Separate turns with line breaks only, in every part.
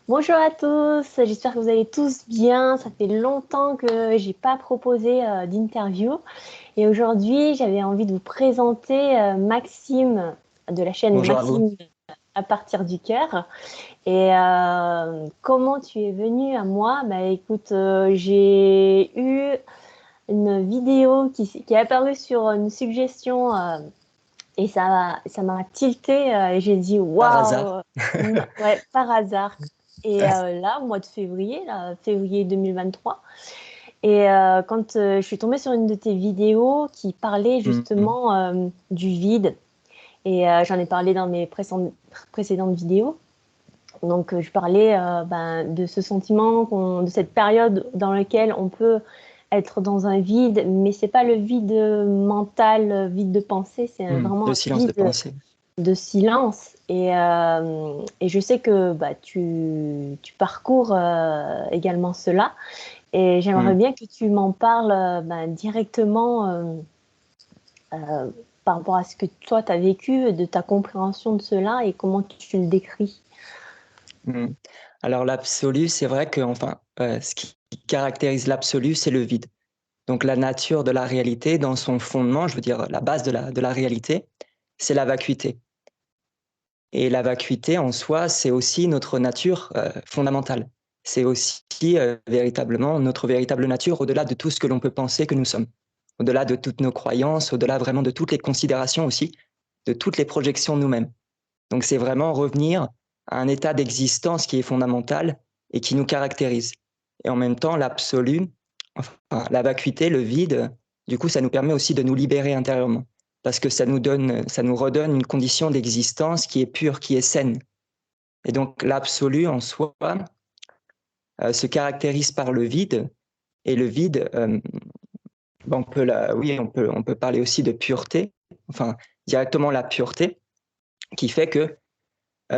Bonjour à tous, j'espère que vous allez tous bien. Ça fait longtemps que j'ai pas proposé d'interview et aujourd'hui j'avais envie de vous présenter Maxime de la chaîne
Bonjour à vous.
Maxime à partir du cœur. Et comment tu es venu à moi? Bah écoute, j'ai eu une vidéo qui est apparue sur une suggestion et ça m'a tilté et j'ai dit
Par hasard.
waouh, ouais, par hasard. Et là, au mois de février, là, février 2023, et quand je suis tombée sur une de tes vidéos qui parlait
Mhm.
justement du vide, et j'en ai parlé dans mes précédentes vidéos. Donc, je parlais de ce sentiment, de cette période dans laquelle on peut être dans un vide, mais c'est pas le vide mental, vide de pensée, c'est vraiment
Le
un
silence de
vide
pensée.
de silence. Et je sais que tu parcours également cela. Et j'aimerais
Mhm.
bien que tu m'en parles directement euh, par rapport à ce que toi, tu as vécu, de ta compréhension de cela et comment tu le décris.
Mhm. Alors l'absolu, c'est vrai que ce qui caractérise l'absolu, c'est le vide. Donc la nature de la réalité, dans son fondement, je veux dire la base de la réalité, c'est la vacuité. Et la vacuité en soi, c'est aussi notre nature fondamentale. C'est aussi véritablement notre véritable nature au-delà de tout ce que l'on peut penser que nous sommes. Au-delà de toutes nos croyances, au-delà vraiment de toutes les considérations aussi, de toutes les projections de nous-mêmes. Donc c'est vraiment revenir à un état d'existence qui est fondamental et qui nous caractérise. Et en même temps, l'absolu, enfin, la vacuité, le vide, du coup, ça nous permet aussi de nous libérer intérieurement. Parce que ça nous redonne une condition d'existence qui est pure, qui est saine. Et donc l'absolu en soi se caractérise par le vide. Et le vide, on peut parler aussi de pureté, enfin directement la pureté, qui fait que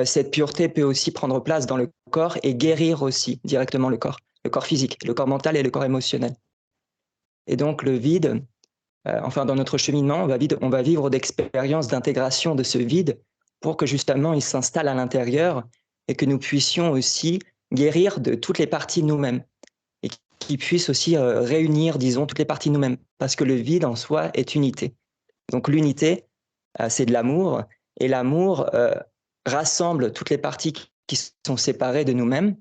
cette pureté peut aussi prendre place dans le corps et guérir aussi directement le corps physique, le corps mental et le corps émotionnel. Et donc le vide, dans notre cheminement, on va vivre d'expériences d'intégration de ce vide pour que justement il s'installe à l'intérieur et que nous puissions aussi guérir de toutes les parties de nous-mêmes et qui puisse aussi réunir, disons, toutes les parties de nous-mêmes. Parce que le vide en soi est unité. Donc l'unité, c'est de l'amour, et l'amour rassemble toutes les parties qui sont séparées de nous-mêmes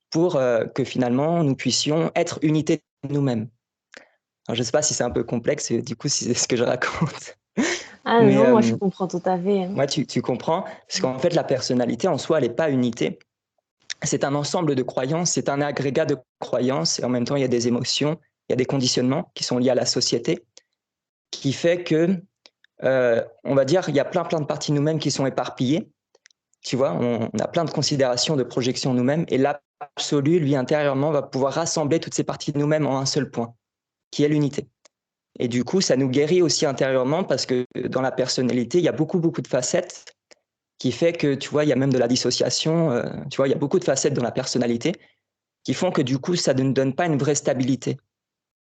pour que finalement nous puissions être unité de nous-mêmes. Alors, je ne sais pas si c'est un peu complexe, du coup, si c'est ce que je raconte.
Ah
Mais
non, moi je comprends tout à fait, hein.
moi, tu comprends, parce qu'en fait, la personnalité en soi, elle n'est pas unité. C'est un ensemble de croyances, c'est un agrégat de croyances, et en même temps, il y a des émotions, il y a des conditionnements qui sont liés à la société, qui fait que, on va dire, il y a plein de parties de nous-mêmes qui sont éparpillées. Tu vois, on a plein de considérations, de projections nous-mêmes, et l'absolu, lui, intérieurement, va pouvoir rassembler toutes ces parties de nous-mêmes en un seul point, qui est l'unité. Et du coup, ça nous guérit aussi intérieurement parce que dans la personnalité, il y a beaucoup de facettes qui fait que, tu vois, il y a même de la dissociation, tu vois, il y a beaucoup de facettes dans la personnalité qui font que du coup, ça ne donne pas une vraie stabilité.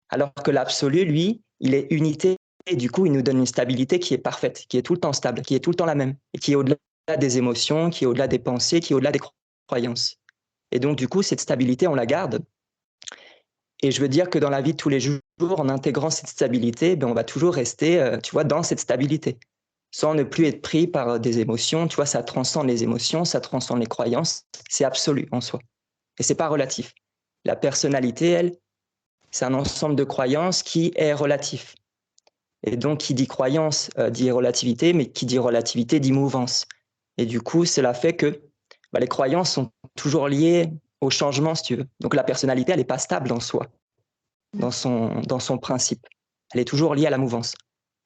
Alors que l'absolu, lui, il est unité et du coup, il nous donne une stabilité qui est parfaite, qui est tout le temps stable, qui est tout le temps la même et qui est au-delà des émotions, qui est au-delà des pensées, qui est au-delà des croyances. Et donc, du coup, cette stabilité, on la garde. Et je veux dire que dans la vie de tous les jours, en intégrant cette stabilité, ben, on va toujours rester, tu vois, dans cette stabilité, sans ne plus être pris par des émotions. Tu vois, ça transcende les émotions, ça transcende les croyances. C'est absolu en soi. Et c'est pas relatif. La personnalité, elle, c'est un ensemble de croyances qui est relatif. Et donc, qui dit croyance dit relativité, mais qui dit relativité dit mouvance. Et du coup, cela fait que les croyances sont toujours liées au changement, si tu veux. Donc, la personnalité, elle n'est pas stable en soi, dans son principe. Elle est toujours liée à la mouvance.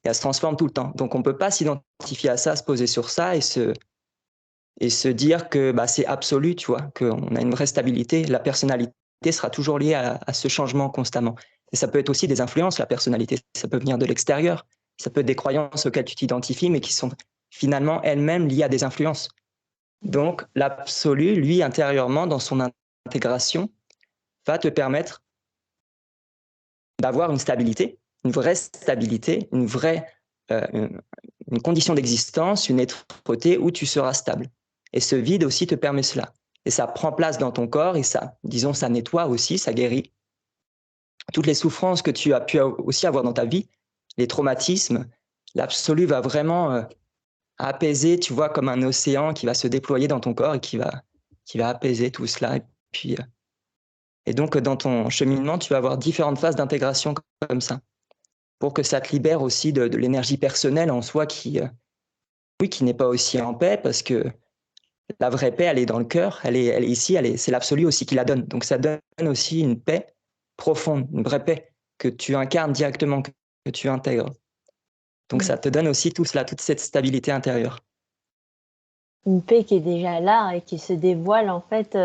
Et elle se transforme tout le temps. Donc, on ne peut pas s'identifier à ça, se poser sur ça et se dire que c'est absolu, tu vois, qu'on a une vraie stabilité. La personnalité sera toujours liée à ce changement constamment. Et ça peut être aussi des influences, la personnalité. Ça peut venir de l'extérieur. Ça peut être des croyances auxquelles tu t'identifies, mais qui sont finalement elles-mêmes liées à des influences. Donc, l'absolu, lui, intérieurement, dans son intégration, va te permettre d'avoir une stabilité, une vraie stabilité, euh, une condition d'existence, une êtreté où tu seras stable. Et ce vide aussi te permet cela. et ça prend place dans ton corps et ça, disons, ça nettoie aussi, ça guérit. Toutes les souffrances que tu as pu aussi avoir dans ta vie, les traumatismes, l'absolu va vraiment apaiser, tu vois, comme un océan qui va se déployer dans ton corps et qui va apaiser tout cela. Et donc, dans ton cheminement, tu vas avoir différentes phases d'intégration comme ça, pour que ça te libère aussi de l'énergie personnelle en soi oui, qui n'est pas aussi en paix, parce que la vraie paix, elle est dans le cœur, elle est ici, c'est l'absolu aussi qui la donne. Donc ça donne aussi une paix profonde, une vraie paix que tu incarnes directement, que tu intègres. Donc ça te donne aussi tout cela, toute cette stabilité intérieure.
Une paix qui est déjà là et qui se dévoile en fait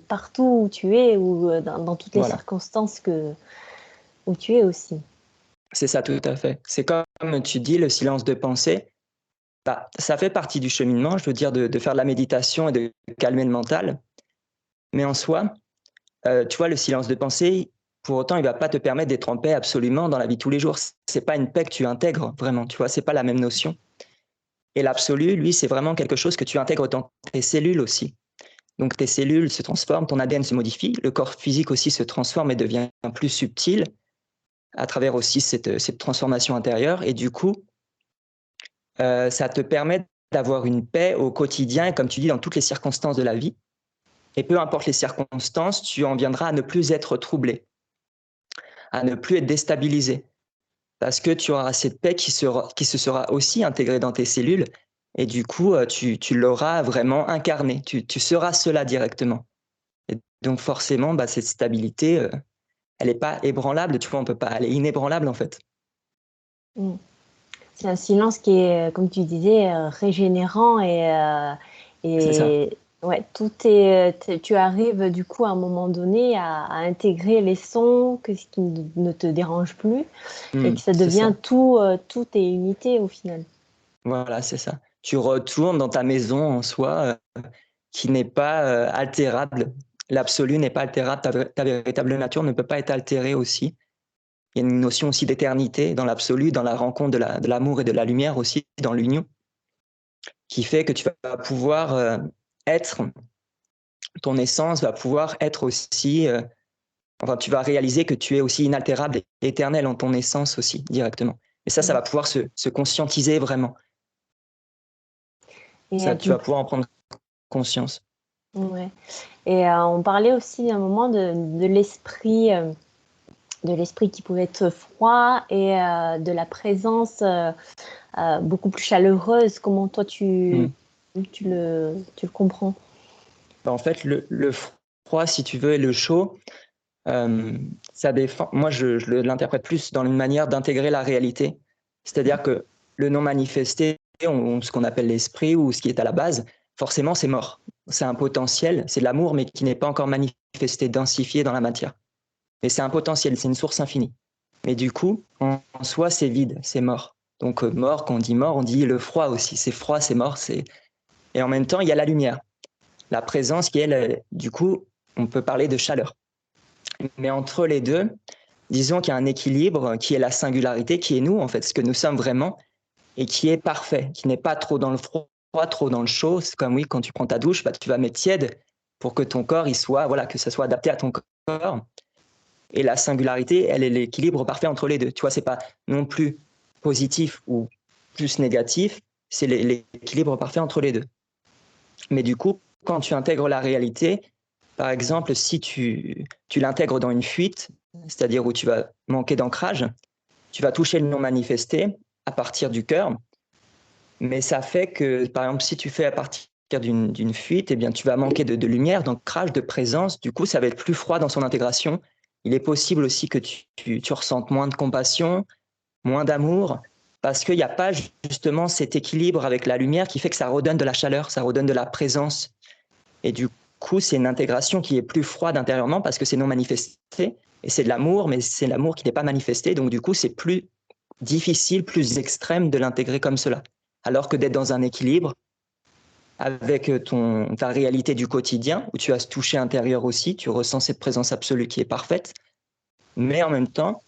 partout où tu es ou dans toutes les circonstances où tu es aussi.
C'est ça, tout à fait. C'est comme tu dis, le silence de pensée. Bah, ça fait partie du cheminement, je veux dire, de faire de la méditation et de calmer le mental. Mais en soi, tu vois, le silence de pensée, pour autant, il ne va pas te permettre d'être en paix absolument dans la vie de tous les jours. Ce n'est pas une paix que tu intègres vraiment, tu vois, ce n'est pas la même notion. Et l'absolu, lui, c'est vraiment quelque chose que tu intègres dans tes cellules aussi. Donc tes cellules se transforment, ton ADN se modifie, le corps physique aussi se transforme et devient plus subtil à travers aussi cette transformation intérieure. Et du coup, ça te permet d'avoir une paix au quotidien, et comme tu dis, dans toutes les circonstances de la vie. Et peu importe les circonstances, tu en viendras à ne plus être troublé, à ne plus être déstabilisé, parce que tu auras cette paix qui se sera aussi intégrée dans tes cellules, et du coup, tu l'auras vraiment incarné, tu seras cela directement. Et donc forcément, bah, cette stabilité, elle n'est pas ébranlable, tu vois, on peut pas, elle est inébranlable en fait.
C'est un silence qui est, comme tu disais, régénérant
C'est ça.
Ouais, tu arrives du coup à un moment donné à intégrer les sons, ce qui ne te dérange plus, et que ça devient tout est unité au final.
Voilà, c'est ça. Tu retournes dans ta maison en soi, qui n'est pas altérable. L'absolu n'est pas altérable, ta véritable nature ne peut pas être altérée aussi. Il y a une notion aussi d'éternité dans l'absolu, dans la rencontre de l'amour et de la lumière aussi, dans l'union, qui fait que tu vas pouvoir être, ton essence va pouvoir être aussi, enfin, tu vas réaliser que tu es aussi inaltérable et éternel en ton essence aussi, directement. Et ça va pouvoir se conscientiser vraiment.
Et
ça, tu vas pouvoir en prendre conscience.
Ouais. Et on parlait aussi à un moment de l'esprit qui pouvait être froid et de la présence beaucoup plus chaleureuse. Comment toi tu le comprends?
Bah, en fait, le froid, si tu veux, et le chaud, ça défend. Moi, je l'interprète plus dans une manière d'intégrer la réalité. C'est-à-dire que le non manifesté, ce qu'on appelle l'esprit ou ce qui est à la base, forcément, c'est mort. C'est un potentiel, c'est de l'amour, mais qui n'est pas encore manifesté, densifié dans la matière. Mais c'est un potentiel, c'est une source infinie. Mais du coup, en soi, c'est vide, c'est mort. Donc mort, quand on dit mort, on dit le froid aussi. C'est froid, c'est mort. Et en même temps, il y a la lumière. La présence qui est, du coup, on peut parler de chaleur. Mais entre les deux, disons qu'il y a un équilibre qui est la singularité, qui est nous, en fait, ce que nous sommes vraiment, et qui est parfait, qui n'est pas trop dans le froid, trop dans le chaud. C'est comme, oui, quand tu prends ta douche, bah, tu vas mettre tiède pour que ton corps, que ça soit adapté à ton corps. Et la singularité, elle est l'équilibre parfait entre les deux. Tu vois, c'est pas non plus positif ou plus négatif, c'est l'équilibre parfait entre les deux. Mais du coup, quand tu intègres la réalité, par exemple, si tu l'intègres dans une fuite, c'est-à-dire où tu vas manquer d'ancrage, tu vas toucher le non manifesté à partir du cœur, mais ça fait que, par exemple, si tu fais à partir d'une fuite, eh bien, tu vas manquer de lumière, d'ancrage, de présence, du coup, ça va être plus froid dans son intégration. Il est possible aussi que tu ressentes moins de compassion, moins d'amour, parce qu'il n'y a pas justement cet équilibre avec la lumière qui fait que ça redonne de la chaleur, ça redonne de la présence. Et du coup, c'est une intégration qui est plus froide intérieurement parce que c'est non manifesté. Et c'est de l'amour, mais c'est l'amour qui n'est pas manifesté. Donc du coup, c'est plus difficile, plus extrême de l'intégrer comme cela. Alors que d'être dans un équilibre avec ta réalité du quotidien, où tu as ce toucher intérieur aussi, tu ressens cette présence absolue qui est parfaite, mais en même temps,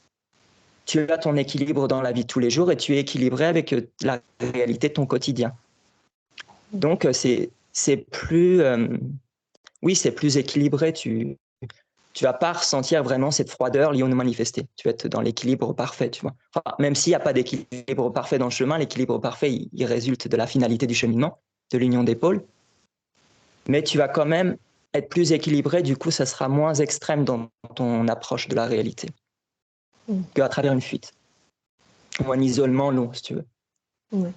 tu as ton équilibre dans la vie de tous les jours et tu es équilibré avec la réalité de ton quotidien. Donc, c'est plus oui, c'est plus équilibré. Tu vas pas ressentir vraiment cette froideur liée au manifesté. Tu vas être dans l'équilibre parfait, tu vois. Enfin, même s'il n'y a pas d'équilibre parfait dans le chemin, l'équilibre parfait, il résulte de la finalité du cheminement, de l'union des pôles. Mais tu vas quand même être plus équilibré, du coup, ça sera moins extrême dans ton approche de la réalité qu'à travers une fuite ou un isolement long, si tu veux.
Oui,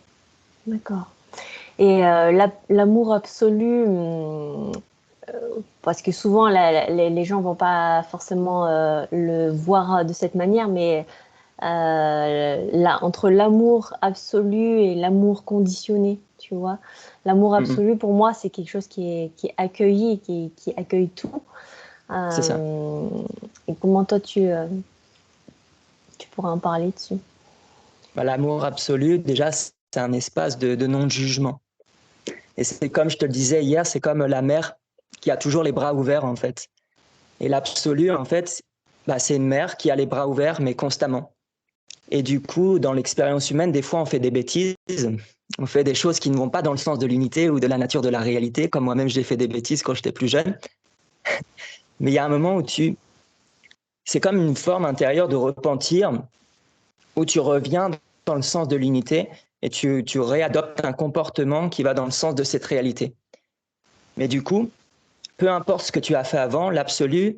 d'accord. Et l'amour absolu, parce que souvent les gens vont pas forcément le voir de cette manière, mais entre l'amour absolu et l'amour conditionné, tu vois. L'amour absolu, pour moi, c'est quelque chose qui est accueilli, qui accueille tout.
C'est ça.
Et comment toi, tu pourrais en parler dessus?
Bah, l'amour absolu, déjà, c'est un espace de non-jugement. Et c'est comme je te le disais hier, c'est comme la mère qui a toujours les bras ouverts, en fait. Et l'absolu, en fait, bah, c'est une mère qui a les bras ouverts, mais constamment. Et du coup, dans l'expérience humaine, des fois, on fait des bêtises, on fait des choses qui ne vont pas dans le sens de l'unité ou de la nature de la réalité, comme moi-même, j'ai fait des bêtises quand j'étais plus jeune. Mais il y a un moment où c'est comme une forme intérieure de repentir, où tu reviens dans le sens de l'unité et tu réadoptes un comportement qui va dans le sens de cette réalité. Mais du coup, peu importe ce que tu as fait avant, l'absolu,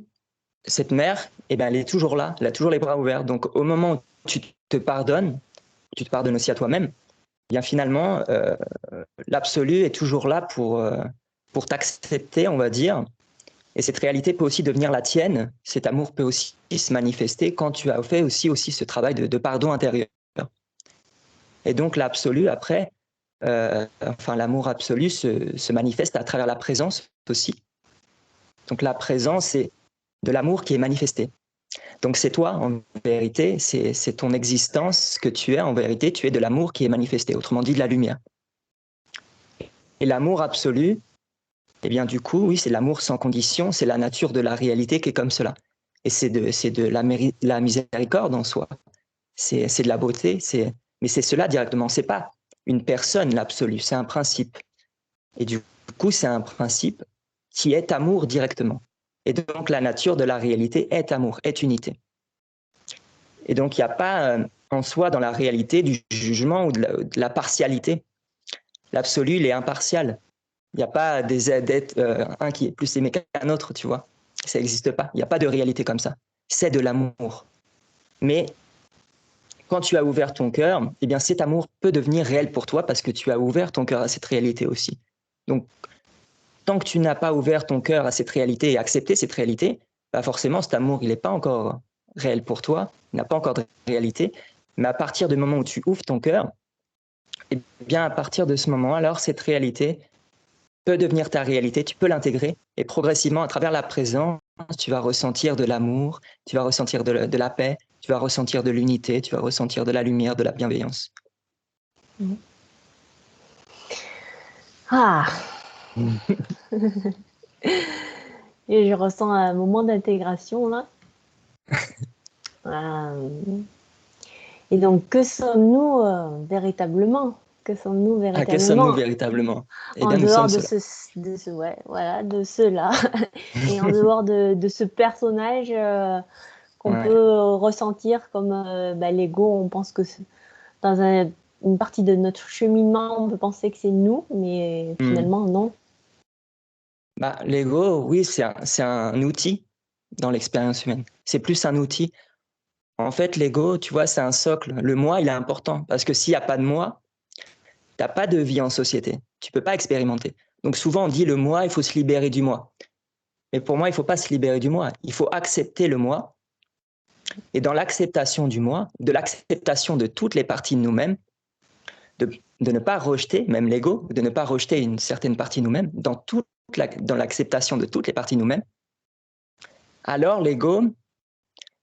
cette mère, eh ben, elle est toujours là, elle a toujours les bras ouverts. Donc au moment où tu te pardonnes aussi à toi-même, eh bien finalement, l'absolu est toujours là pour t'accepter, on va dire. Et cette réalité peut aussi devenir la tienne. Cet amour peut aussi se manifester quand tu as fait aussi ce travail de pardon intérieur. Et donc l'absolu, après, l'amour absolu se manifeste à travers la présence aussi. Donc la présence, c'est de l'amour qui est manifesté. Donc c'est toi, en vérité, c'est ton existence, ce que tu es, en vérité, tu es de l'amour qui est manifesté, autrement dit de la lumière. Et l'amour absolu, eh bien du coup, oui, c'est l'amour sans condition, c'est la nature de la réalité qui est comme cela. Et c'est de la miséricorde en soi. C'est de la beauté, mais c'est cela directement. C'est pas une personne, l'absolu, c'est un principe. Et du coup, c'est un principe qui est amour directement. Et donc, la nature de la réalité est amour, est unité. Et donc, il n'y a pas en soi, dans la réalité, du jugement ou de la partialité. L'absolu, il est impartial. Il n'y a pas d'être un qui est plus aimé qu'un autre, tu vois. Ça n'existe pas. Il n'y a pas de réalité comme ça. C'est de l'amour. Mais quand tu as ouvert ton cœur, eh bien cet amour peut devenir réel pour toi parce que tu as ouvert ton cœur à cette réalité aussi. Donc, tant que tu n'as pas ouvert ton cœur à cette réalité et accepté cette réalité, bah forcément, cet amour, il n'est pas encore réel pour toi, il n'a pas encore de réalité. Mais à partir du moment où tu ouvres ton cœur, eh bien, à partir de ce moment, alors, cette réalité peut devenir ta réalité, tu peux l'intégrer et progressivement, à travers la présence, tu vas ressentir de l'amour, tu vas ressentir de la paix, tu vas ressentir de l'unité, tu vas ressentir de la lumière, de la bienveillance.
Ah. Et je ressens un moment d'intégration là. Et donc, que sommes-nous véritablement? Que sommes-nous
Ah, que sommes-nous
véritablement
véritablement? Eh
en
bien, nous
dehors
sommes
de
cela.
ce ouais, voilà, de cela, et en dehors de ce personnage qu'on
Ouais.
peut ressentir comme l'ego. On pense que dans une partie de notre cheminement, on peut penser que c'est nous, mais finalement, non.
Bah, l'ego, oui, c'est un outil dans l'expérience humaine. C'est plus un outil. En fait, l'ego, tu vois, c'est un socle. Le moi, il est important parce que s'il n'y a pas de moi, tu n'as pas de vie en société. Tu peux pas expérimenter. Donc souvent, on dit le moi, il faut se libérer du moi. Mais pour moi, il faut pas se libérer du moi. Il faut accepter le moi. Et dans l'acceptation du moi, de l'acceptation de toutes les parties de nous-mêmes, de ne pas rejeter, même l'ego, de ne pas rejeter une certaine partie de nous-mêmes, dans l'acceptation de toutes les parties de nous-mêmes, alors l'ego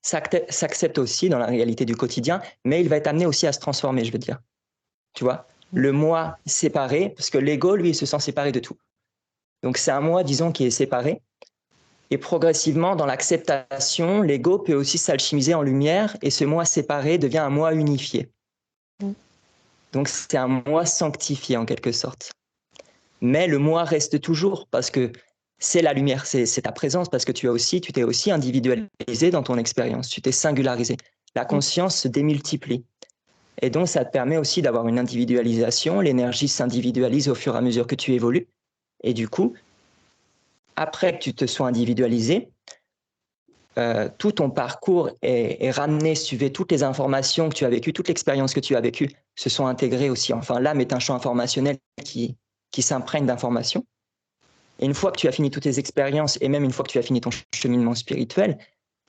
s'accepte aussi dans la réalité du quotidien, mais il va être amené aussi à se transformer, je veux dire. Tu vois, le moi séparé, parce que l'ego, lui, il se sent séparé de tout. Donc c'est un moi, disons, qui est séparé. Et progressivement, dans l'acceptation, l'ego peut aussi s'alchimiser en lumière et ce moi séparé devient un moi unifié. Donc c'est un moi sanctifié en quelque sorte. Mais le moi reste toujours parce que c'est la lumière, c'est ta présence, parce que tu t'es aussi individualisé dans ton expérience, tu t'es singularisé. La conscience se démultiplie. Et donc, ça te permet aussi d'avoir une individualisation. L'énergie s'individualise au fur et à mesure que tu évolues. Et du coup, après que tu te sois individualisé, tout ton parcours est ramené, si tu veux, toutes les informations que tu as vécues, toute l'expérience que tu as vécue se sont intégrées aussi. Enfin, l'âme est un champ informationnel qui s'imprègne d'informations. Et une fois que tu as fini toutes tes expériences, et même une fois que tu as fini ton cheminement spirituel,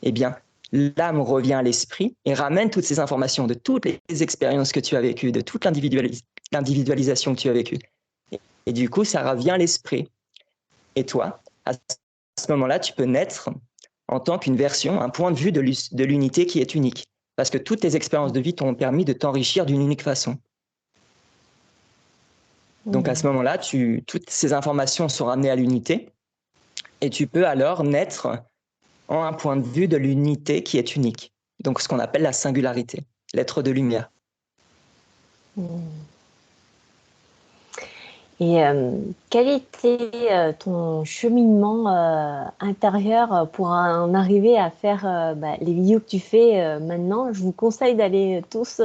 eh bien, l'âme revient à l'esprit et ramène toutes ces informations de toutes les expériences que tu as vécues, de toute l'individualisation que tu as vécue. Et du coup, ça revient à l'esprit. Et toi, à ce moment-là, tu peux naître en tant qu'une version, un point de vue de l'unité qui est unique. Parce que toutes tes expériences de vie t'ont permis de t'enrichir d'une unique façon. Donc à ce moment-là, toutes ces informations sont ramenées à l'unité et tu peux alors naître en un point de vue de l'unité qui est unique. Donc ce qu'on appelle la singularité, l'être de lumière.
Et quel était ton cheminement intérieur pour en arriver à faire les vidéos que tu fais maintenant? Je vous conseille d'aller tous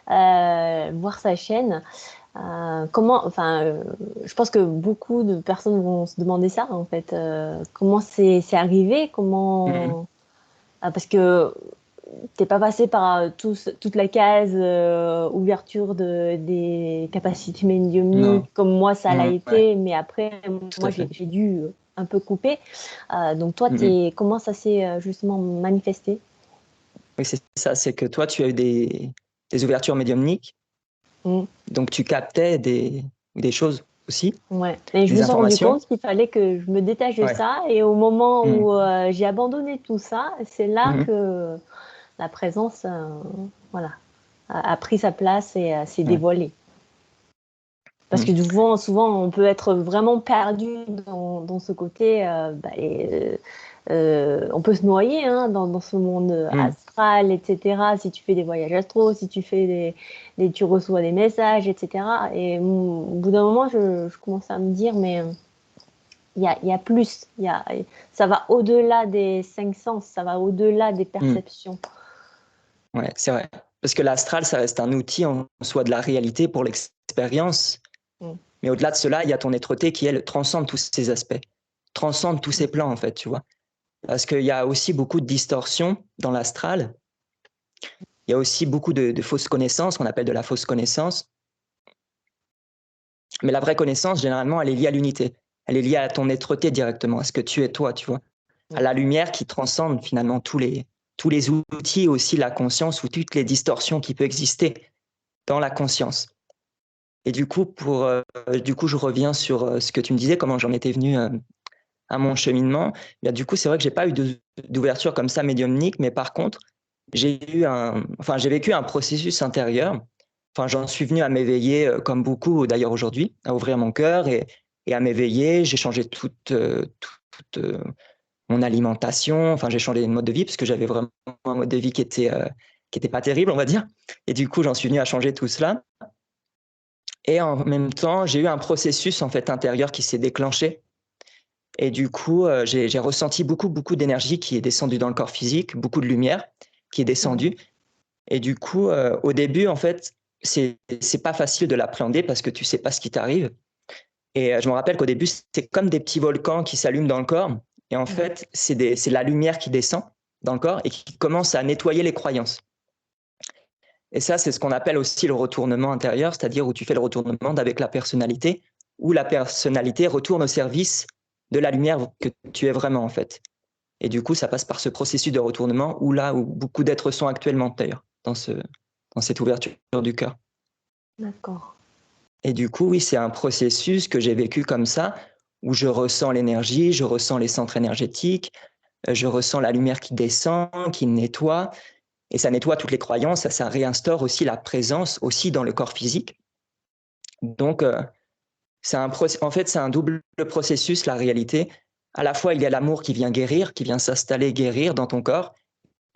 voir sa chaîne. Je pense que beaucoup de personnes vont se demander ça en fait. Comment c'est arrivé? Parce que t'es pas passé par toute la case ouverture des capacités médiumniques comme moi ça l'a été, mais après moi j'ai dû un peu couper. Donc toi, comment ça s'est justement manifesté?
Oui, c'est ça, c'est que toi tu as eu des ouvertures médiumniques, donc tu captais des choses aussi.
Ouais. Et je me suis rendu compte qu'il fallait que je me détache de ça, et au moment où j'ai abandonné tout ça, c'est là que la présence a pris sa place et s'est dévoilée. Parce que souvent, on peut être vraiment perdu dans ce côté, on peut se noyer dans ce monde astral, etc. Si tu fais des voyages astraux, si tu fais tu reçois des messages, etc. Et au bout d'un moment, je commence à me dire, mais il y a plus. Ça va au-delà des 5 sens, ça va au-delà des perceptions.
Ouais, c'est vrai. Parce que l'astral, ça reste un outil en soi de la réalité pour l'expérience. Mais au-delà de cela, il y a ton être-té qui, elle, transcende tous ces aspects, transcende tous ces plans, en fait, tu vois. Parce qu'il y a aussi beaucoup de distorsions dans l'astral. Il y a aussi beaucoup de fausses connaissances, qu'on appelle de la fausse connaissance. Mais la vraie connaissance, généralement, elle est liée à l'unité. Elle est liée à ton être-té directement, à ce que tu es toi, tu vois. À la lumière qui transcende finalement tous les outils, aussi la conscience ou toutes les distorsions qui peuvent exister dans la conscience. Et du coup, je reviens sur ce que tu me disais, comment j'en étais venu à mon cheminement. Bien, du coup, c'est vrai que j'ai pas eu d'ouverture comme ça médiumnique, mais par contre, j'ai vécu un processus intérieur. Enfin, j'en suis venu à m'éveiller, comme beaucoup d'ailleurs aujourd'hui, à ouvrir mon cœur et à m'éveiller. J'ai changé toute mon alimentation. Enfin, j'ai changé de mode de vie parce que j'avais vraiment un mode de vie qui était pas terrible, on va dire. Et du coup, j'en suis venu à changer tout cela. Et en même temps, j'ai eu un processus en fait intérieur qui s'est déclenché. Et du coup, j'ai ressenti beaucoup d'énergie qui est descendue dans le corps physique, beaucoup de lumière qui est descendue. Et du coup, au début, en fait, c'est pas facile de l'appréhender parce que tu sais pas ce qui t'arrive. Et je me rappelle qu'au début, c'est comme des petits volcans qui s'allument dans le corps. Et en fait, c'est la lumière qui descend dans le corps et qui commence à nettoyer les croyances. Et ça, c'est ce qu'on appelle aussi le retournement intérieur, c'est-à-dire où tu fais le retournement avec la personnalité, où la personnalité retourne au service de la lumière que tu es vraiment, en fait. Et du coup, ça passe par ce processus de retournement où beaucoup d'êtres sont actuellement, d'ailleurs, dans cette ouverture du cœur.
D'accord.
Et du coup, oui, c'est un processus que j'ai vécu comme ça, où je ressens l'énergie, je ressens les centres énergétiques, je ressens la lumière qui descend, qui nettoie, et ça nettoie toutes les croyances, ça réinstaure aussi la présence aussi dans le corps physique. Donc, c'est un double processus, la réalité. À la fois, il y a l'amour qui vient guérir, qui vient s'installer, guérir dans ton corps,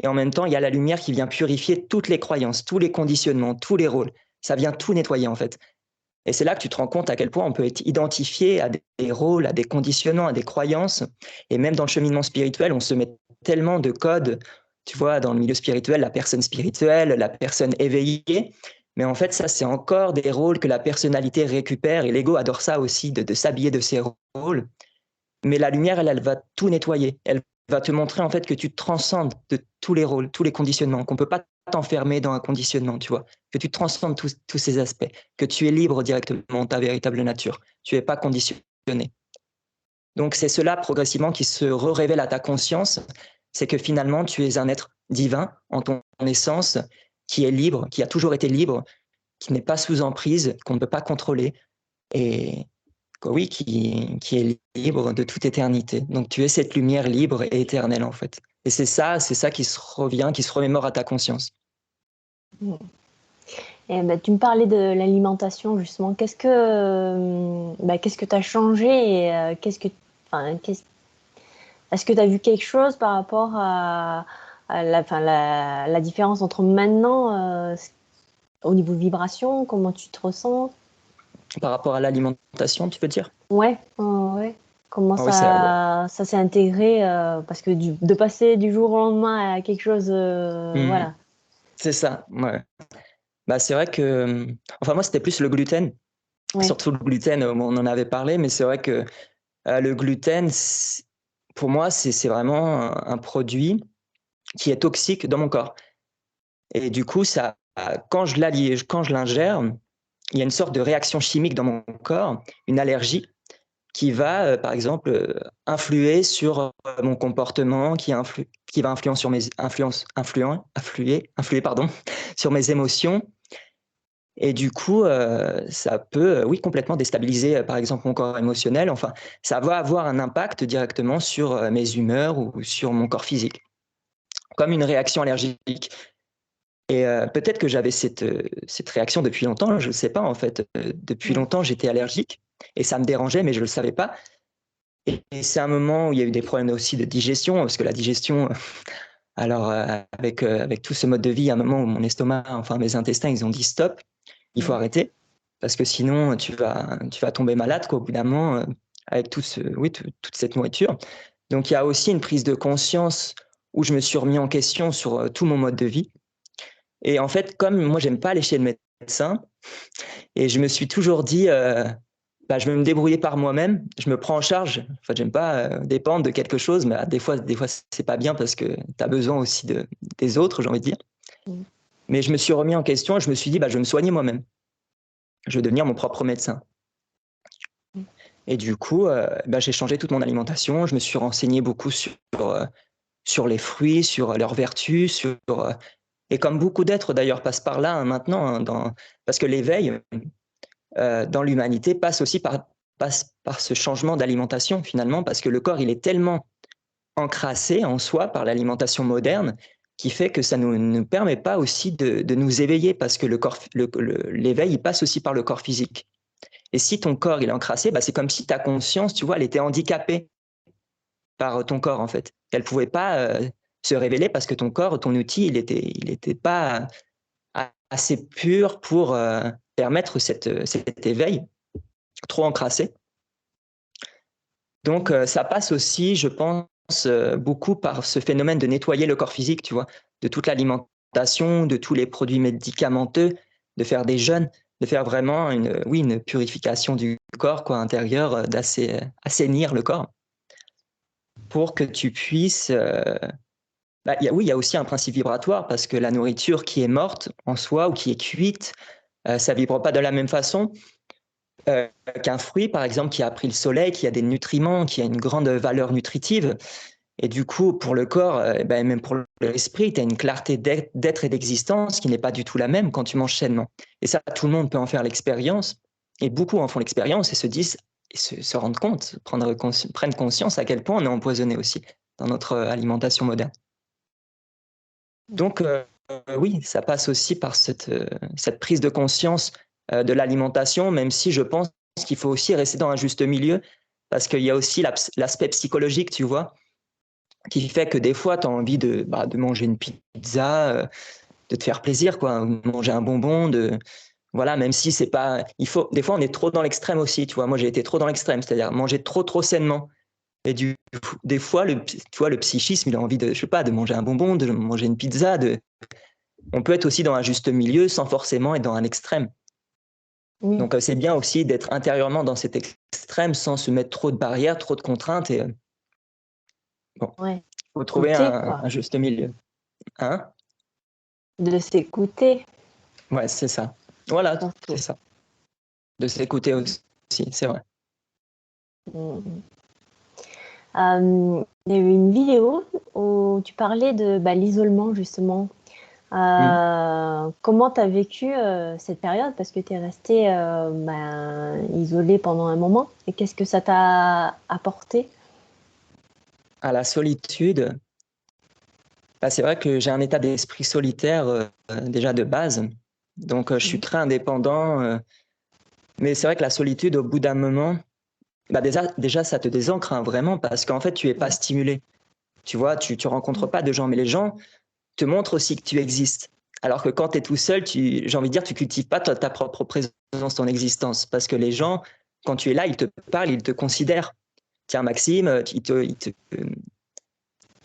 et en même temps, il y a la lumière qui vient purifier toutes les croyances, tous les conditionnements, tous les rôles. Ça vient tout nettoyer, en fait. Et c'est là que tu te rends compte à quel point on peut être identifié à des rôles, à des conditionnements, à des croyances. Et même dans le cheminement spirituel, on se met tellement de codes. Tu vois, dans le milieu spirituel, la personne spirituelle, la personne éveillée. Mais en fait, ça, c'est encore des rôles que la personnalité récupère. Et l'ego adore ça aussi, de s'habiller de ces rôles. Mais la lumière, elle va tout nettoyer. Elle va te montrer en fait que tu te transcendes de tous les rôles, tous les conditionnements, qu'on ne peut pas t'enfermer dans un conditionnement, tu vois, que tu transcendes tous ces aspects, que tu es libre directement de ta véritable nature, tu n'es pas conditionné. Donc c'est cela progressivement qui se révèle à ta conscience, c'est que finalement tu es un être divin en ton essence, qui est libre, qui a toujours été libre, qui n'est pas sous emprise, qu'on ne peut pas contrôler, et oui, qui est libre de toute éternité. Donc tu es cette lumière libre et éternelle en fait. Et c'est ça qui se revient, qui se remémore à ta conscience.
Et tu me parlais de l'alimentation justement. Qu'est-ce que tu as changé et est-ce que tu as vu quelque chose par rapport à la différence entre maintenant au niveau vibration, comment tu te ressens?
Par rapport à l'alimentation, tu veux dire?
Ouais. Comment
Ah oui, ouais.
ça s'est intégré parce que de passer du jour au lendemain à quelque chose, voilà.
C'est ça, ouais. Bah, c'est vrai que, enfin moi, c'était plus le gluten.
Ouais.
Surtout le gluten, on en avait parlé, mais c'est vrai que le gluten, pour moi, c'est vraiment un produit qui est toxique dans mon corps. Et du coup, ça, quand je l'ingère, il y a une sorte de réaction chimique dans mon corps, une allergie qui va, par exemple, influer sur mon comportement, qui va influer, pardon, sur mes émotions. Et du coup, ça peut, oui, complètement déstabiliser, par exemple, mon corps émotionnel. Enfin, ça va avoir un impact directement sur mes humeurs ou sur mon corps physique, comme une réaction allergique. Et peut-être que j'avais cette réaction depuis longtemps, je ne sais pas en fait. Depuis longtemps, j'étais allergique et ça me dérangeait, mais je ne le savais pas. Et c'est un moment où il y a eu des problèmes aussi de digestion, parce que la digestion, alors avec tout ce mode de vie, à un moment où mon estomac, enfin mes intestins, ils ont dit stop, il faut arrêter, parce que sinon tu vas tomber malade quoi, au bout d'un moment, avec toute cette nourriture. Donc il y a aussi une prise de conscience où je me suis remis en question sur tout mon mode de vie. Et en fait, comme moi, j'aime pas aller chez le médecin, et je me suis toujours dit, bah, je vais me débrouiller par moi-même, je me prends en charge. En fait, j'aime pas dépendre de quelque chose, mais des fois, c'est pas bien parce que tu as besoin aussi des autres, j'ai envie de dire. Mais je me suis remis en question et je me suis dit, bah, je vais me soigner moi-même. Je vais devenir mon propre médecin. Et du coup, bah, j'ai changé toute mon alimentation. Je me suis renseigné beaucoup sur les fruits, sur leurs vertus, et comme beaucoup d'êtres d'ailleurs passent par là maintenant, hein, parce que l'éveil dans l'humanité passe aussi passe par ce changement d'alimentation finalement, parce que le corps il est tellement encrassé en soi par l'alimentation moderne qui fait que ça ne nous permet pas aussi de nous éveiller, parce que l'éveil il passe aussi par le corps physique. Et si ton corps il est encrassé, bah, c'est comme si ta conscience, tu vois, elle était handicapée par ton corps en fait. Elle pouvait pas se révéler parce que ton corps, ton outil, il était pas assez pur pour permettre cet éveil trop encrassé. Donc ça passe aussi, je pense, beaucoup par ce phénomène de nettoyer le corps physique, tu vois, de toute l'alimentation, de tous les produits médicamenteux, de faire des jeûnes, de faire vraiment une purification du corps quoi, intérieur, d'assainir le corps pour que tu puisses... il y a aussi un principe vibratoire, parce que la nourriture qui est morte en soi ou qui est cuite, ça ne vibre pas de la même façon qu'un fruit, par exemple, qui a pris le soleil, qui a des nutriments, qui a une grande valeur nutritive. Et du coup, pour le corps, même pour l'esprit, tu as une clarté d'être et d'existence qui n'est pas du tout la même quand tu manges sainement. Et ça, tout le monde peut en faire l'expérience. Et beaucoup en font l'expérience et se disent, et se rendent compte, prennent conscience à quel point on est empoisonné aussi dans notre alimentation moderne. Donc, oui, ça passe aussi par cette prise de conscience de l'alimentation, même si je pense qu'il faut aussi rester dans un juste milieu, parce qu'il y a aussi l'aspect psychologique, tu vois, qui fait que des fois, tu as envie de manger une pizza, de te faire plaisir, quoi, de manger un bonbon, Voilà, même si c'est pas, des fois on est trop dans l'extrême aussi, tu vois. Moi j'ai été trop dans l'extrême, c'est-à-dire manger trop sainement. Et des fois, tu vois, le psychisme, il a envie de, je sais pas, de manger un bonbon, de manger une pizza. On peut être aussi dans un juste milieu sans forcément être dans un extrême.
Oui.
Donc c'est bien aussi d'être intérieurement dans cet extrême sans se mettre trop de barrières, trop de contraintes. Et bon,
Ouais.
faut trouver
Écouter, quoi.
un juste milieu. Hein?
De s'écouter,
Ouais, c'est ça. Voilà, c'est
surtout.
ça. De s'écouter aussi, c'est vrai.
Mm. Il y a eu une vidéo où tu parlais de l'isolement, justement.
Mm.
Comment tu as vécu cette période? Parce que tu es resté isolé pendant un moment. Et qu'est-ce que ça t'a apporté?
À la solitude, bah, c'est vrai que j'ai un état d'esprit solitaire déjà de base. Donc je suis très indépendant. Mais c'est vrai que la solitude, au bout d'un moment, bah déjà ça te désancre hein, vraiment parce qu'en fait, tu es pas stimulé. Tu vois, tu rencontres pas de gens, mais les gens te montrent aussi que tu existes. Alors que quand tu es tout seul, j'ai envie de dire, tu cultives pas ta propre présence, ton existence. Parce que les gens, quand tu es là, ils te parlent, ils te considèrent. Tiens, Maxime,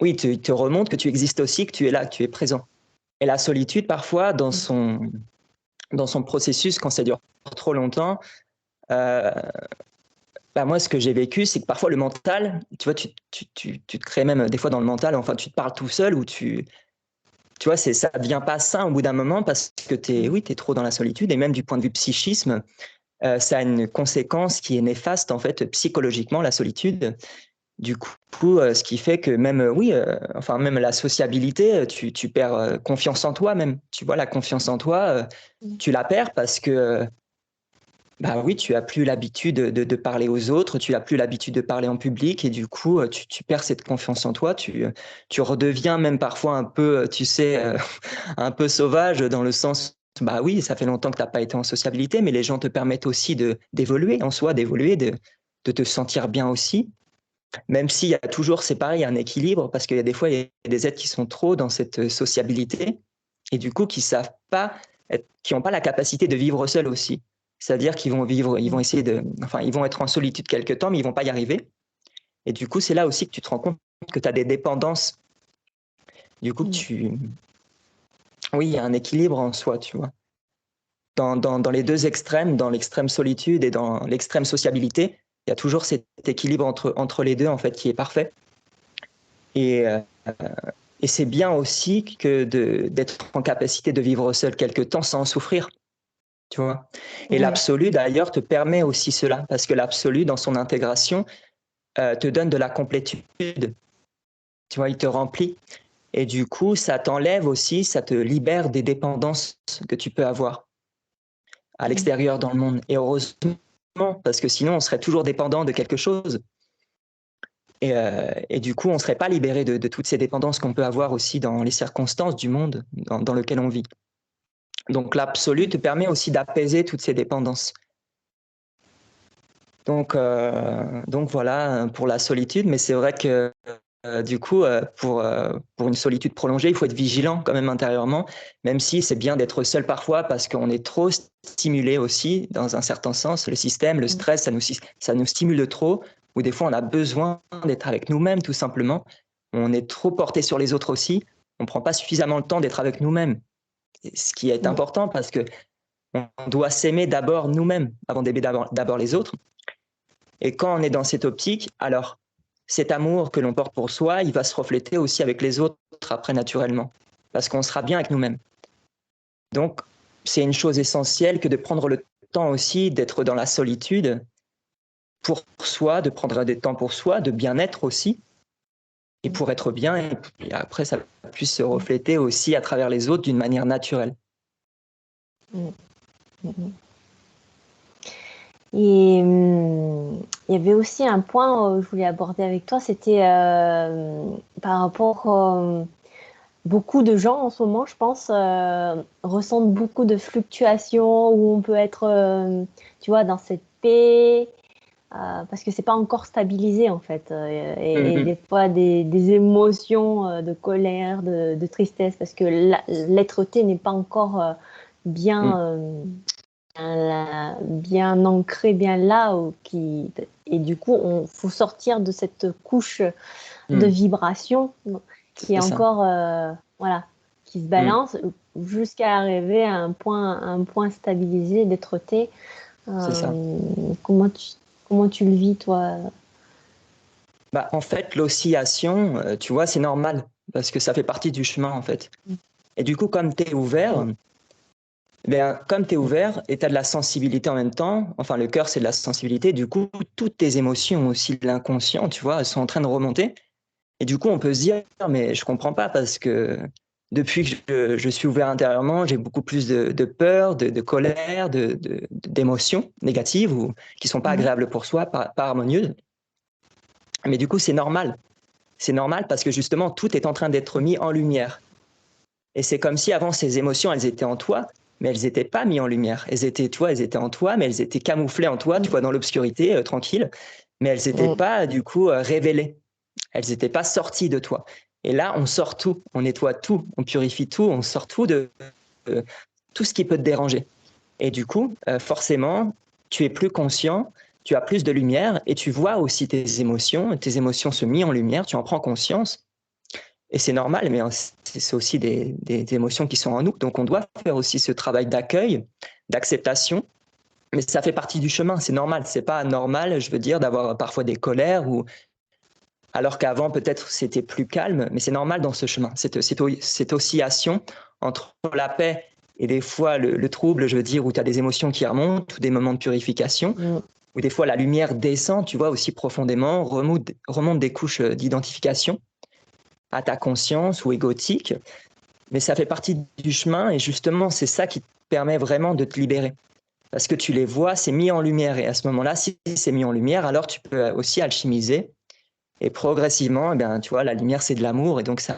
oui, ils te remontrent que tu existes aussi, que tu es là, que tu es présent. Et la solitude, parfois, dans son processus, quand ça dure trop longtemps, euh, bah moi, ce que j'ai vécu, c'est que parfois le mental, tu vois, tu te crées même des fois dans le mental, enfin, tu te parles tout seul ou tu vois, ça devient pas sain au bout d'un moment parce que t'es trop dans la solitude et même du point de vue psychisme, ça a une conséquence qui est néfaste en fait psychologiquement, la solitude. Du coup, ce qui fait que même, enfin même la sociabilité, tu perds confiance en toi même. Tu vois, la confiance en toi, tu la perds parce que bah oui, tu as plus l'habitude de parler aux autres, tu as plus l'habitude de parler en public et du coup, tu perds cette confiance en toi. Tu redeviens même parfois un peu, tu sais, un peu sauvage dans le sens, bah oui, ça fait longtemps que tu n'as pas été en sociabilité, mais les gens te permettent aussi d'évoluer en soi, de te sentir bien aussi. Même s'il y a toujours, c'est pareil, un équilibre, parce qu'il y a des fois, il y a des êtres qui sont trop dans cette sociabilité et du coup, qui savent pas, qui n'ont pas la capacité de vivre seuls aussi. C'est-à-dire qu'ils vont vivre, ils vont essayer enfin, ils vont être en solitude quelque temps, mais ils vont pas y arriver. Et du coup, c'est là aussi que tu te rends compte que tu as des dépendances. Du coup, oui, il y a un équilibre en soi, tu vois. Dans les deux extrêmes, dans l'extrême solitude et dans l'extrême sociabilité, il y a toujours cet équilibre entre les deux, en fait, qui est parfait. Et, et c'est bien aussi que d'être en capacité de vivre seul quelque temps sans en souffrir, tu vois. Et l'absolu, d'ailleurs, te permet aussi cela, parce que l'absolu, dans son intégration, te donne de la complétude. Tu vois, il te remplit. Et du coup, ça t'enlève aussi, ça te libère des dépendances que tu peux avoir à l'extérieur dans le monde. Et heureusement, parce que sinon, on serait toujours dépendant de quelque chose. Et du coup, on ne serait pas libéré de toutes ces dépendances qu'on peut avoir aussi dans les circonstances du monde dans lequel on vit. Donc l'absolu te permet aussi d'apaiser toutes ces dépendances. Donc voilà pour la solitude, mais c'est vrai que du coup, pour une solitude prolongée, il faut être vigilant quand même intérieurement, même si c'est bien d'être seul parfois parce qu'on est trop stimulé aussi, dans un certain sens. Le système, le stress, ça nous stimule trop, ou des fois on a besoin d'être avec nous-mêmes tout simplement. On est trop porté sur les autres aussi, on ne prend pas suffisamment le temps d'être avec nous-mêmes. Ce qui est important parce que on doit s'aimer d'abord nous-mêmes avant d'aimer d'abord les autres. Et quand on est dans cette optique, alors cet amour que l'on porte pour soi, il va se refléter aussi avec les autres après naturellement, parce qu'on sera bien avec nous-mêmes. Donc, c'est une chose essentielle que de prendre le temps aussi d'être dans la solitude pour soi, de prendre des temps pour soi, de bien-être aussi, et pour être bien, et puis après, ça puisse se refléter aussi à travers les autres d'une manière naturelle.
Et il y avait aussi un point que je voulais aborder avec toi, c'était par rapport beaucoup de gens en ce moment, je pense, ressentent beaucoup de fluctuations où on peut être, tu vois, dans cette paix, parce que c'est pas encore stabilisé en fait, et des fois des émotions de colère, de tristesse, parce que l'être-té n'est pas encore bien bien ancré, bien là, et du coup, il faut sortir de cette couche de vibration qui est encore, voilà, qui se balance jusqu'à arriver à un point stabilisé d'être-té.
C'est ça.
Comment tu le vis, toi?
Bah, en fait, l'oscillation, tu vois, c'est normal parce que ça fait partie du chemin, en fait. Et du coup, comme tu es ouvert, comme tu es ouvert et tu as de la sensibilité en même temps, enfin, le cœur, c'est de la sensibilité, du coup, toutes tes émotions, aussi de l'inconscient, tu vois, elles sont en train de remonter. Et du coup, on peut se dire, mais je comprends pas parce que depuis que je suis ouvert intérieurement, j'ai beaucoup plus de peur, de colère, d'émotions négatives ou qui sont pas agréables pour soi, pas harmonieuses. Mais du coup, c'est normal. C'est normal parce que justement, tout est en train d'être mis en lumière. Et c'est comme si avant, ces émotions, elles étaient en toi, mais elles n'étaient pas mises en lumière. Elles étaient, tu vois, elles étaient en toi, mais elles étaient camouflées en toi, tu vois, dans l'obscurité, tranquille. Mais elles n'étaient pas, du coup, révélées. Elles n'étaient pas sorties de toi. Et là, on sort tout, on nettoie tout, on purifie tout, on sort tout de tout ce qui peut te déranger. Et du coup, forcément, tu es plus conscient, tu as plus de lumière et tu vois aussi tes émotions se mettent en lumière, tu en prends conscience. Et c'est normal, mais c'est aussi des émotions qui sont en nous. Donc, on doit faire aussi ce travail d'accueil, d'acceptation. Mais ça fait partie du chemin, c'est normal. C'est pas normal, je veux dire, d'avoir parfois des colères ou alors qu'avant, peut-être, c'était plus calme, mais c'est normal dans ce chemin. Cette oscillation entre la paix et des fois le trouble, je veux dire, où tu as des émotions qui remontent, ou des moments de purification, où des fois la lumière descend, tu vois, aussi profondément, remonte des couches d'identification à ta conscience ou égotique. Mais ça fait partie du chemin et justement, c'est ça qui te permet vraiment de te libérer. Parce que tu les vois, c'est mis en lumière. Et à ce moment-là, si c'est mis en lumière, alors tu peux aussi alchimiser. Et progressivement, eh bien, tu vois, la lumière, c'est de l'amour. Et donc, ça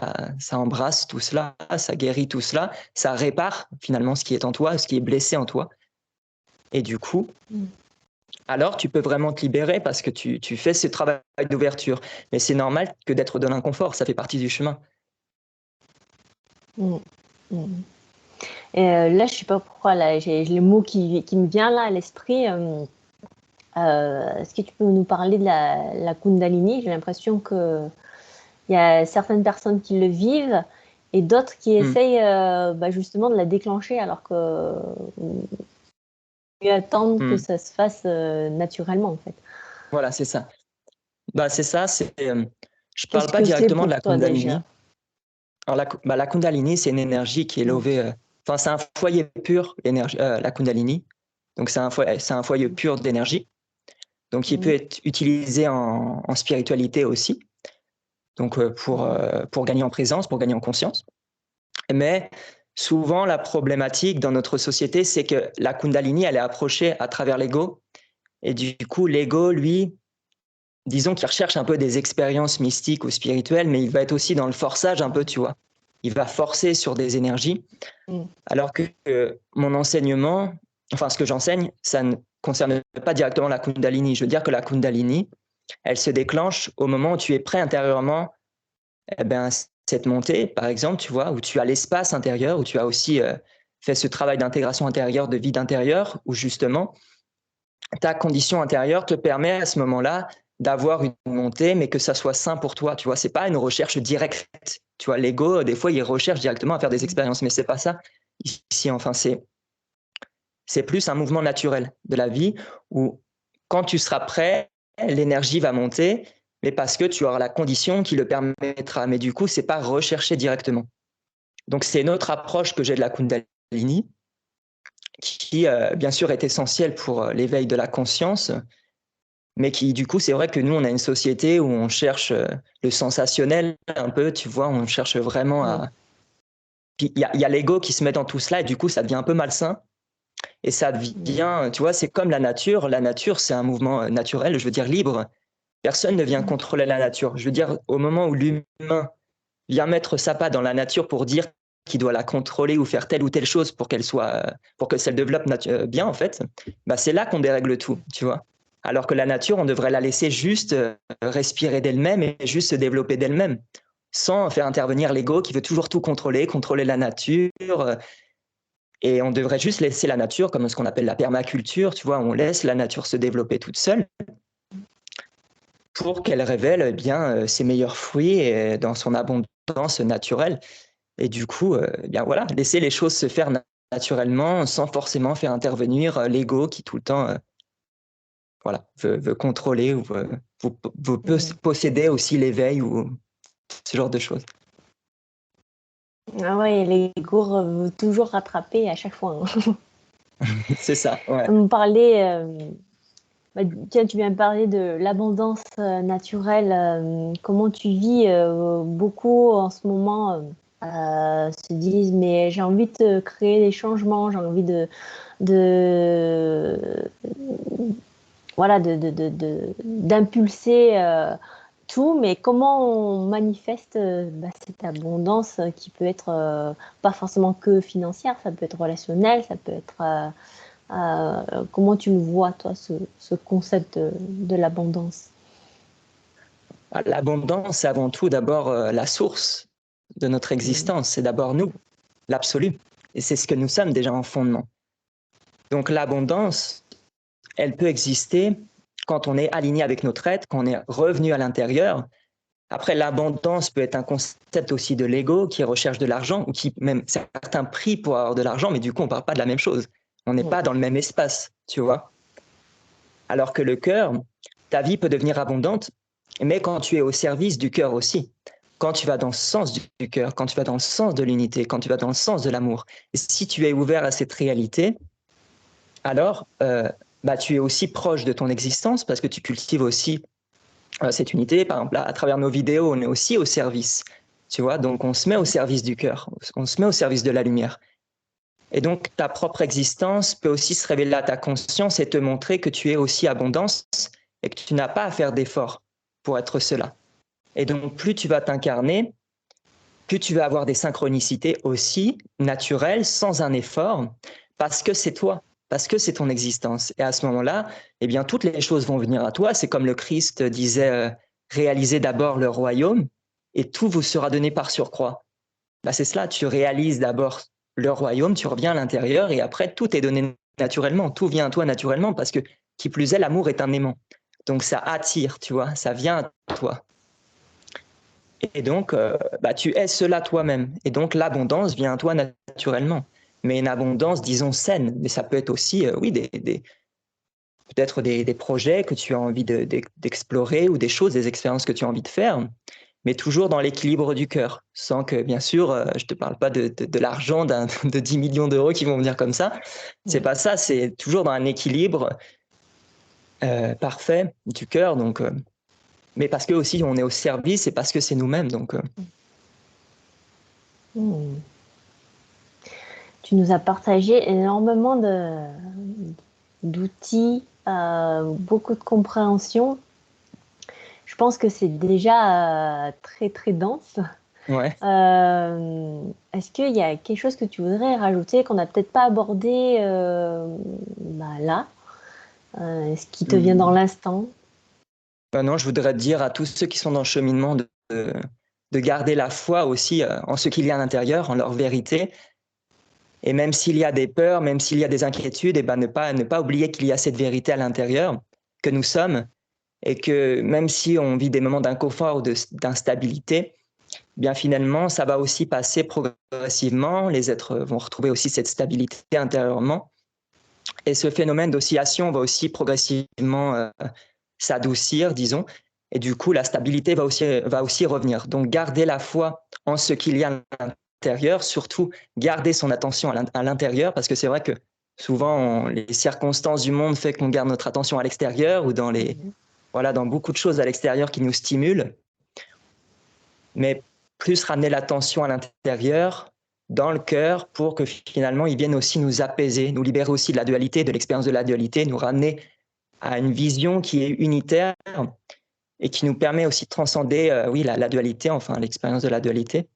embrasse tout cela, ça guérit tout cela, ça répare finalement ce qui est en toi, ce qui est blessé en toi. Et du coup, alors tu peux vraiment te libérer parce que tu fais ce travail d'ouverture. Mais c'est normal que d'être dans l'inconfort, ça fait partie du chemin.
Et là, je sais pas pourquoi, là, j'ai le mot qui me vient là à l'esprit. Est-ce que tu peux nous parler de la Kundalini? J'ai l'impression qu'il y a certaines personnes qui le vivent et d'autres qui essayent justement de la déclencher alors que attendre que ça se fasse naturellement, en fait.
Voilà, c'est ça. Bah, c'est ça. Je parle
Qu'est-ce
pas
que c'est
directement de
pour
la
toi
Kundalini.
déjà?
Alors, la Kundalini, c'est une énergie qui est levée. Enfin, c'est un foyer pur, l'énergie, la Kundalini. Donc, c'est un foyer pur d'énergie. Donc, il peut être utilisé en spiritualité aussi. Donc, pour gagner en présence, pour gagner en conscience. Mais souvent, la problématique dans notre société, c'est que la Kundalini, elle est approchée à travers l'ego. Et du coup, l'ego, lui, disons qu'il recherche un peu des expériences mystiques ou spirituelles, mais il va être aussi dans le forçage un peu, tu vois. Il va forcer sur des énergies, alors que mon enseignement, enfin ce que j'enseigne, ça ne concerne pas directement la Kundalini. Je veux dire que la Kundalini, elle se déclenche au moment où tu es prêt intérieurement, eh ben, cette montée, par exemple, tu vois, où tu as l'espace intérieur, où tu as aussi fait ce travail d'intégration intérieure, de vide intérieur, où justement, ta condition intérieure te permet à ce moment-là d'avoir une montée, mais que ça soit sain pour toi. Tu vois, c'est pas une recherche directe. Tu vois, l'ego, des fois, il recherche directement à faire des expériences, mais c'est pas ça. Ici, enfin, c'est plus un mouvement naturel de la vie où, quand tu seras prêt, l'énergie va monter, mais parce que tu auras la condition qui le permettra. Mais du coup, c'est pas recherché directement. Donc, c'est une autre approche que j'ai de la Kundalini, qui, bien sûr, est essentielle pour l'éveil de la conscience, mais qui, du coup, c'est vrai que nous, on a une société où on cherche le sensationnel un peu, tu vois, on cherche vraiment à... Puis il y a l'ego qui se met dans tout cela, et du coup, ça devient un peu malsain, et ça devient, tu vois, c'est comme la nature. La nature, c'est un mouvement naturel, je veux dire libre. Personne ne vient contrôler la nature. Je veux dire, au moment où l'humain vient mettre sa patte dans la nature pour dire qu'il doit la contrôler ou faire telle ou telle chose pour qu'elle soit, pour que ça le développe bien, en fait, bah, c'est là qu'on dérègle tout, tu vois. Alors que la nature, on devrait la laisser juste respirer d'elle-même et juste se développer d'elle-même, sans faire intervenir l'ego qui veut toujours tout contrôler, contrôler la nature. Et on devrait juste laisser la nature, comme ce qu'on appelle la permaculture, tu vois, on laisse la nature se développer toute seule pour qu'elle révèle ses meilleurs fruits dans son abondance naturelle. Et du coup, voilà, laisser les choses se faire naturellement sans forcément faire intervenir l'ego qui tout le temps veut contrôler ou veut posséder aussi l'éveil ou ce genre de choses.
Ah ouais, l'ego veut toujours rattraper à chaque fois.
C'est ça, ouais.
On parlait, tiens, tu viens de parler de l'abondance naturelle. Comment tu vis beaucoup en ce moment se disent, mais j'ai envie de créer des changements, j'ai envie voilà, d'impulser tout, mais comment on manifeste cette abondance qui peut être pas forcément que financière, ça peut être relationnel, ça peut être... comment tu le vois, toi, ce concept de l'abondance?
L'abondance, c'est avant tout d'abord la source de notre existence, c'est d'abord nous, l'absolu. Et c'est ce que nous sommes déjà en fondement. Donc l'abondance, elle peut exister quand on est aligné avec notre être, quand on est revenu à l'intérieur. Après, l'abondance peut être un concept aussi de l'ego qui recherche de l'argent, ou qui même certains prient pour avoir de l'argent, mais du coup, on ne parle pas de la même chose. On n'est pas dans le même espace, tu vois. Alors que le cœur, ta vie peut devenir abondante, mais quand tu es au service du cœur aussi. Quand tu vas dans le sens du cœur, quand tu vas dans le sens de l'unité, quand tu vas dans le sens de l'amour. Et si tu es ouvert à cette réalité, alors tu es aussi proche de ton existence parce que tu cultives aussi cette unité. Par exemple, là, à travers nos vidéos, on est aussi au service, tu vois. Donc, on se met au service du cœur, on se met au service de la lumière. Et donc, ta propre existence peut aussi se révéler à ta conscience et te montrer que tu es aussi abondance et que tu n'as pas à faire d'efforts pour être cela. Et donc, plus tu vas t'incarner, plus tu vas avoir des synchronicités aussi naturelles, sans un effort, parce que c'est toi, parce que c'est ton existence. Et à ce moment-là, eh bien, toutes les choses vont venir à toi. C'est comme le Christ disait, réalisez d'abord le royaume et tout vous sera donné par surcroît. C'est cela, tu réalises d'abord le royaume, tu reviens à l'intérieur et après, tout est donné naturellement, tout vient à toi naturellement parce que, qui plus est, l'amour est un aimant. Donc, ça attire, tu vois, ça vient à toi. Et donc, tu es cela toi-même. Et donc, l'abondance vient à toi naturellement. Mais une abondance, disons, saine. Mais ça peut être aussi, peut-être des projets que tu as envie d'explorer ou des choses, des expériences que tu as envie de faire, mais toujours dans l'équilibre du cœur. Sans que, bien sûr, je ne te parle pas de l'argent de 10 millions d'euros qui vont venir comme ça. C'est pas ça, c'est toujours dans un équilibre parfait du cœur. Donc, mais parce que aussi on est au service et parce que c'est nous-mêmes. Donc,
Tu nous as partagé énormément d'outils, beaucoup de compréhension. Je pense que c'est déjà très, très dense.
ouais.
Est-ce qu'il y a quelque chose que tu voudrais rajouter qu'on n'a peut-être pas abordé là, ce qui te vient dans l'instant?
Non, je voudrais dire à tous ceux qui sont dans le cheminement de garder la foi aussi en ce qu'il y a à l'intérieur, en leur vérité. Et même s'il y a des peurs, même s'il y a des inquiétudes, ne pas oublier qu'il y a cette vérité à l'intérieur, que nous sommes, et que même si on vit des moments d'inconfort ou d'instabilité, bien finalement, ça va aussi passer progressivement. Les êtres vont retrouver aussi cette stabilité intérieurement. Et ce phénomène d'oscillation va aussi progressivement s'adoucir, disons. Et du coup, la stabilité va aussi revenir. Donc, garder la foi en ce qu'il y a à l'intérieur, surtout garder son attention à l'intérieur, parce que c'est vrai que souvent, les circonstances du monde font qu'on garde notre attention à l'extérieur ou dans beaucoup de choses à l'extérieur qui nous stimulent. Mais plus ramener l'attention à l'intérieur, dans le cœur, pour que finalement, ils viennent aussi nous apaiser, nous libérer aussi de la dualité, de l'expérience de la dualité, nous ramener à une vision qui est unitaire et qui nous permet aussi de transcender la dualité, enfin l'expérience de la dualité.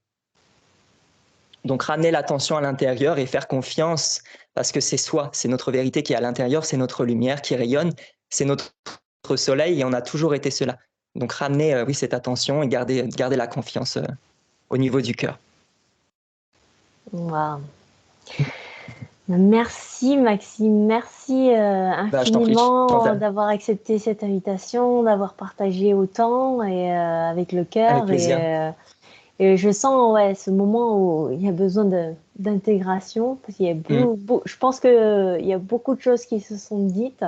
Donc ramener l'attention à l'intérieur et faire confiance parce que c'est soi, c'est notre vérité qui est à l'intérieur, c'est notre lumière qui rayonne, c'est notre soleil et on a toujours été cela. Donc ramener cette attention et garder la confiance au niveau du cœur.
Wow. Merci Maxime, merci
Bah, je t'en prie,
infiniment
Chantal,
d'avoir accepté cette invitation, d'avoir partagé autant et avec le
avec
cœur
plaisir.
et je sens ouais ce moment où il y a besoin d'intégration parce qu'il y a
Mm,
je pense que il y a beaucoup de choses qui se sont dites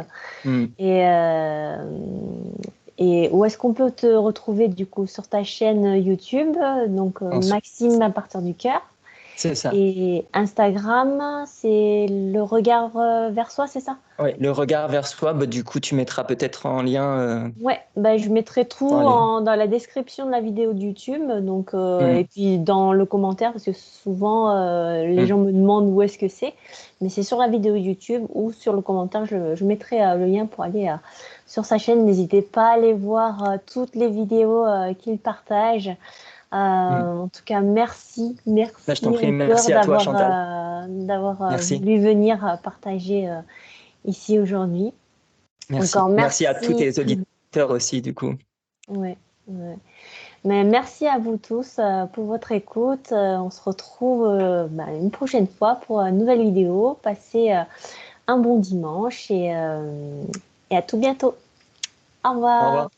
mm.
et et où est-ce qu'on peut te retrouver du coup sur ta chaîne YouTube donc
En so-
Maxime à partir du cœur.
C'est ça.
Et Instagram, c'est le regard vers soi, c'est ça?
Oui, le regard vers soi, bah, du coup, tu mettras peut-être en lien
Ouais, bah, je mettrai tout
dans les.
dans la description de la vidéo de YouTube, donc, et
Mm,
puis dans le commentaire, parce que souvent les
mm.
gens me demandent où est-ce que c'est, mais c'est sur la vidéo YouTube ou sur le commentaire, je mettrai le lien pour aller sur sa chaîne. N'hésitez pas à aller voir toutes les vidéos qu'il partage.
Mm.
En tout cas, merci,
Bah, je t'en
merci
prie,
encore
merci à toi, Chantal.
d'avoir
Merci.
voulu venir partager ici aujourd'hui.
Merci.
Encore
Merci à tous
merci.
tes auditeurs aussi, du coup.
Ouais, ouais. Mais merci à vous tous pour votre écoute. On se retrouve bah, une prochaine fois pour une nouvelle vidéo. Passez un bon dimanche et à tout bientôt. Au
Au
revoir.
revoir.